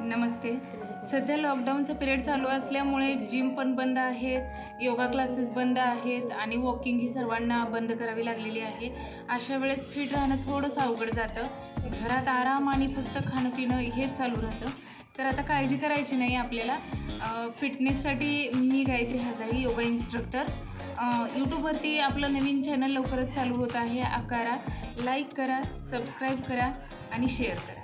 नमस्ते. सध्या लॉकडाऊनचा पिरियड चालू असल्यामुळे जिम पण बंद आहेत, योगा क्लासेस बंद आहेत आणि वॉकिंग ही सर्वांना बंद करावी लागलेली आहे. अशा वेळेस फिट राहणं थोडंसं अवघड जातं. घरात आराम आणि फक्त खाणं पिणं हेच चालू राहतं. तर आता काळजी करायची नाही आपल्याला. फिटनेससाठी मी गायत्री हजारी, योगा इन्स्ट्रक्टर. यूट्यूबवरती आपलं नवीन चॅनल लवकरच चालू होत आहे. करा, लाईक करा, सबस्क्राईब करा आणि शेअर करा.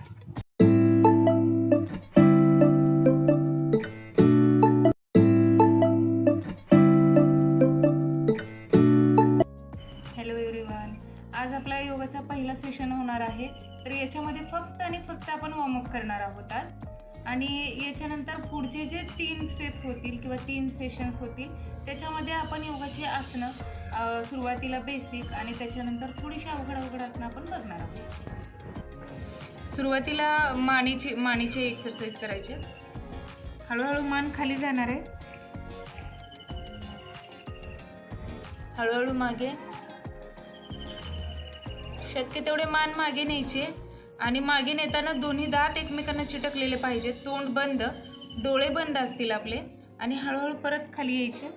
Hello everyone. आज आपला योगाचा पहिला सेशन होणार आहे. तर याच्यामध्ये फक्त आणि फक्त आपण वॉर्मअप करणार आहोत आज. आणि याच्यानंतर पुढचे जे 3 स्टेप्स होतील किंवा 3 सेशन्स होतील त्याच्यामध्ये आपण योगाची आसनं सुरुवातीला बेसिक आणि त्याच्यानंतर थोडीशी अवघड आसनं आपण बघणार आहोत. सुरुवातीला मानेचे एक्सरसाइज करायचे. हळूहळू मान खाली जाणार आहे. हळूहळू मागे. शक्य तेवढे मान मागे न्यायचे आणि मागे नेताना दोन्ही दात एकमेकांना चिटकलेले पाहिजेत. तोंड बंद, डोळे बंद असतील आपले आणि हळूहळू परत खाली यायचे.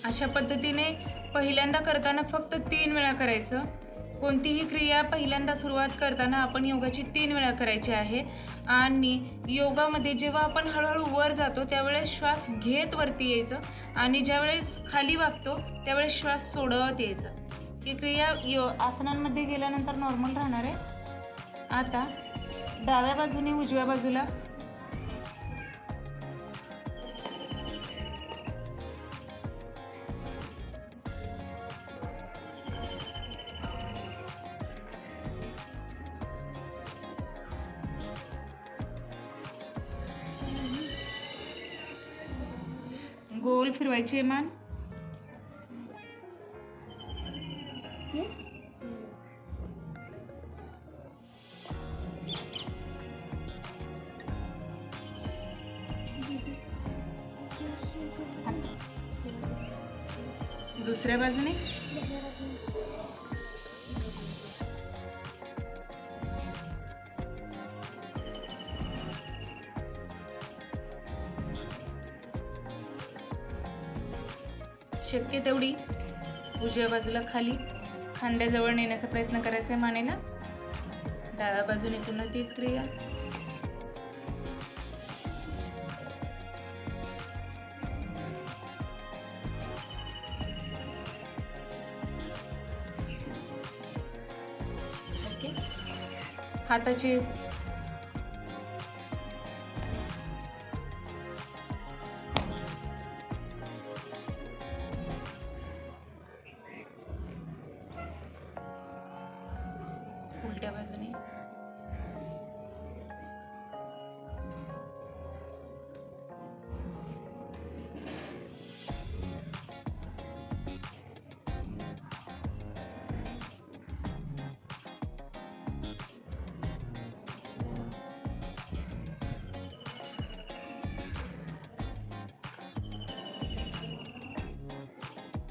अशा पद्धतीने पहिल्यांदा करताना फक्त 3 वेळा करायचं. कोणतीही क्रिया पहिल्यांदा सुरुवात करताना आपण योगाची 3 वेळा करायची आहे. आणि योगामध्ये जेव्हा आपण हळूहळू वर जातो त्यावेळेस श्वास घेत वरती यायचं आणि ज्यावेळेस खाली वागतो त्यावेळेस श्वास सोडत यायचं. ही क्रिया आसनांमध्ये गेल्यानंतर नॉर्मल राहणार आहे. आता डाव्या बाजूने उजव्या बाजूला. गोल फिरवायची मान. दुसऱ्या बाजूने. शक्य तेवढी उजव्या बाजूला खाली खांद्याजवळ नेण्याचा प्रयत्न करायचा आहे मानेला. डाव्या बाजूने पुन्हा तीच क्रिया. ओके. हाताची उलट्या बाजूने.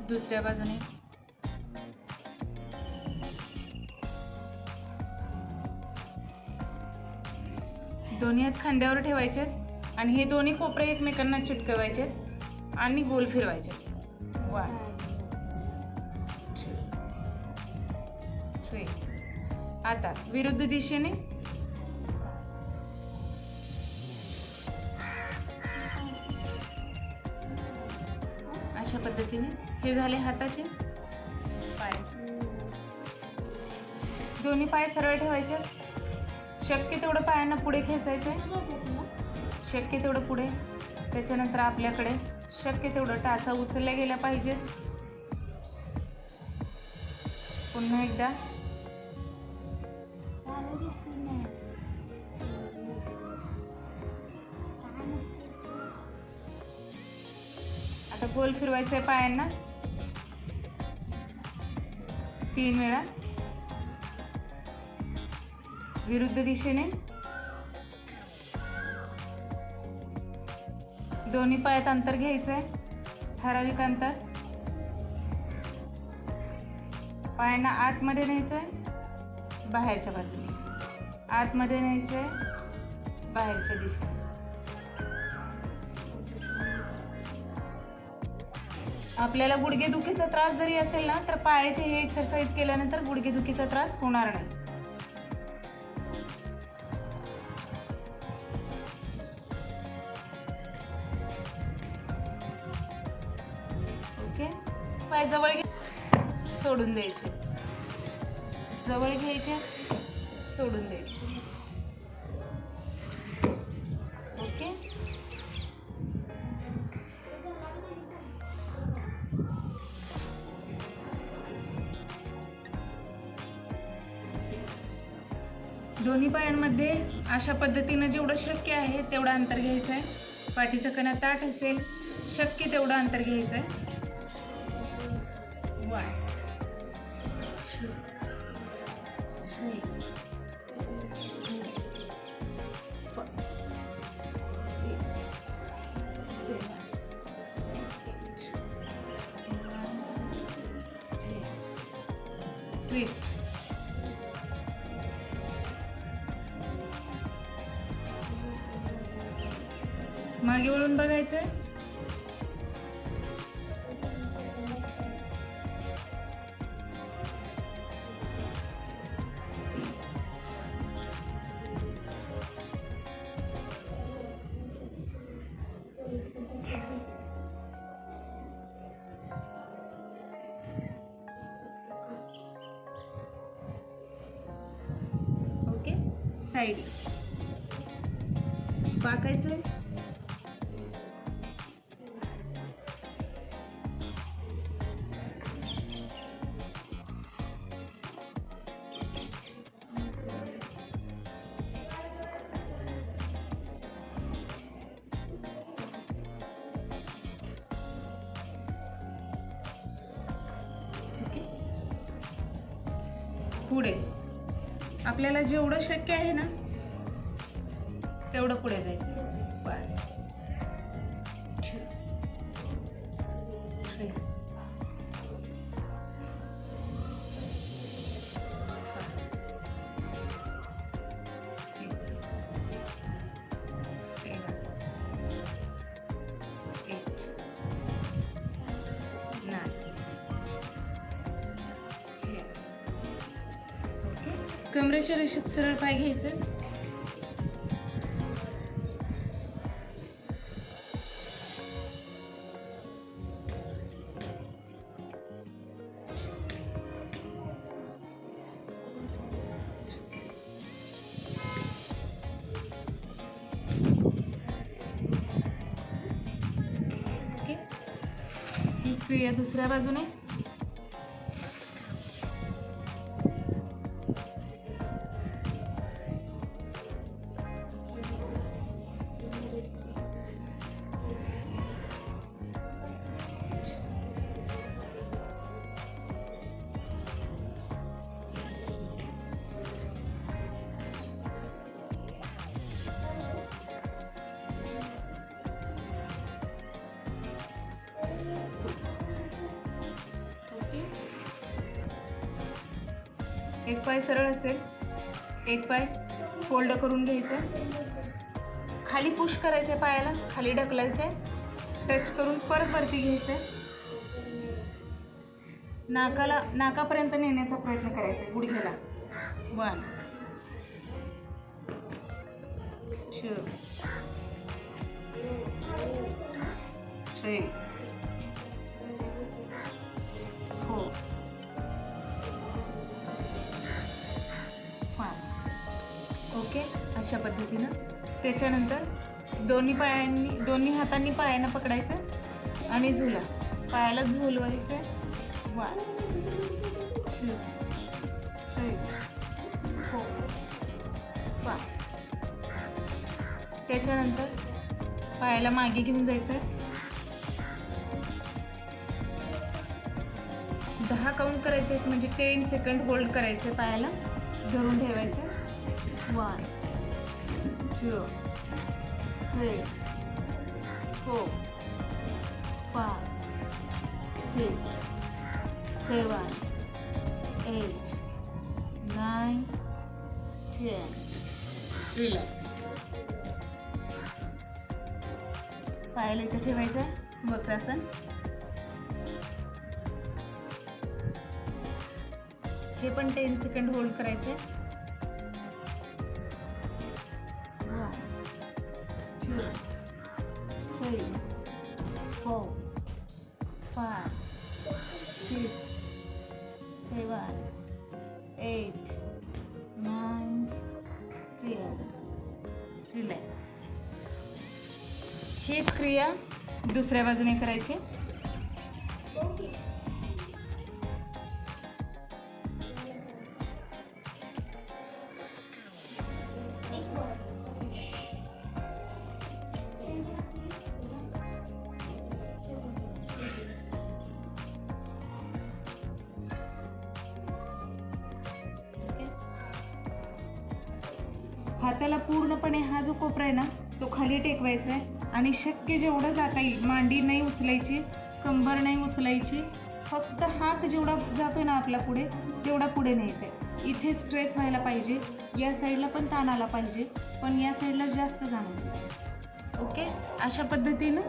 दुसऱ्या बाजूने. दोन्ही हात खांद्यावर ठेवायचे आणि हे दोन्ही कोपरे एकमेकांना चिटकवायचे आणि गोल फिरवायचे. 1 2 3. आता विरुद्ध दिशेने. अशा पद्धतीने. हे झाले हाताचे. पायाचे. दोन्ही पाय सरळ ठेवायचे. शक्य तेवढं पायांना पुढे खेचायचं. शक्य तेवढं पुढे. त्याच्यानंतर आपल्याकडे शक्य तेवढं टाचा उचलल्या गेल्या पाहिजेत. पुन्हा एकदा. आता गोल फिरवायचंय पायांना 3 वेळा. विरुद्ध दिशेने. दोन्ही पायात अंतर घ्यायचं आहे, ठराविक अंतर. पायांना आतमध्ये न्यायचं आहे, बाहेरच्या बाजूने, आतमध्ये न्यायचं आहे, बाहेरच्या दिशेने. आपल्याला गुडघेदुखीचा त्रास जरी असेल ना, तर पायाची हे एक्सरसाइज केल्यानंतर गुडघेदुखीचा त्रास होणार नाही. ओके. पाय जवळ सोडून द्यायचे, जवळ घ्यायचे, सोडून द्यायचे. ओके. दोन्ही पायांमध्ये अशा पद्धतीनं जेवढं शक्य आहे तेवढं अंतर घ्यायचं आहे. पाठीचा कणा ताठ असेल, शक्य तेवढं अंतर घ्यायचं आहे. 1 2 3 4 ट्विस्ट. मागे वळून बघायचंय. ओके. साईड वाकायचंय. पुढे आपल्याला जेवढं शक्य आहे ना तेवढं पुढे जायचं. 1 2 3 कमरेच्या रेषेत सरळ पाय घ्यायचे. ओके. हीच क्रिया दुसऱ्या बाजूने. एक पाय सरळ असेल, एक पाय फोल्ड करून घ्यायचं, खाली पुश करायचं, पायाला खाली ढकलायचं, टच करून परत वरती घ्यायचं, नाकापर्यंत नेण्याचा प्रयत्न करायचा गुडघ्याला. 1 2 3 4 ओके. अशा पद्धतीनं त्याच्यानंतर दोन्ही हातांनी पायांना पकडायचं आणि झुला, पायाला झुलवायचं. 1 2 3 4 5. त्याच्यानंतर पायाला मागे घेऊन जायचं, 10 काउंट करायचे आहेत, म्हणजे 10 सेकंड होल्ड करायचे, पायाला धरून ठेवायचं. 1 2 3 4 5 6 7 8 9 10 रिलॅक्स. पायाला इथं ठेवायचं आहे, वक्रासन. हे पण 10 सेकंड होल्ड करायचे. 1 2 3 4 5 6 7 8 9 10 रिलॅक्स. हीच क्रिया दुसऱ्या बाजूने करायची. हाताला पूर्णपणे हा जो कोपरा आहे ना तो खाली टेकवायचा आहे आणि शक्य जेवढं जाता येईल मांडी नाही उचलायची, कंबर नाही उचलायची, फक्त हात जेवढा जातोय ना आपला पुढे तेवढा पुढे न्यायचा आहे. इथे स्ट्रेस व्हायला पाहिजे, या साईडला पण ताण आला पाहिजे, पण या साईडला जास्त जाणवतं. ओके, अशा पद्धतीनं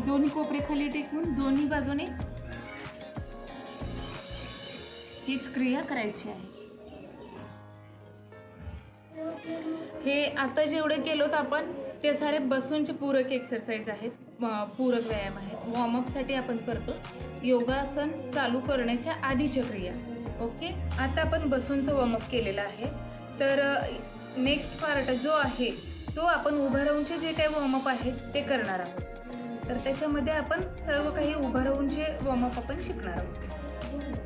दोन्ही कोपरे खाली टेकवून दोन्ही बाजूने हीच क्रिया करायची आहे. हे आता जेवढे केलोत आपण ते सारे बसूनचे पूरक एक्सरसाइज आहेत, पूरक व्यायाम आहेत. वॉर्मअपसाठी आपण करतो, योगासन चालू करण्याच्या आधीच्या क्रिया. ओके, आता आपण बसूनचं वॉर्मअप केलेलं आहे. तर नेक्स्ट पार्ट जो आहे तो आपण उभं राहूनचे जे काही वॉर्मअप आहेत ते करणार आहोत. तर त्याच्यामध्ये आपण सर्व काही उभं राहूनचे वॉर्मअप आपण शिकणार आहोत.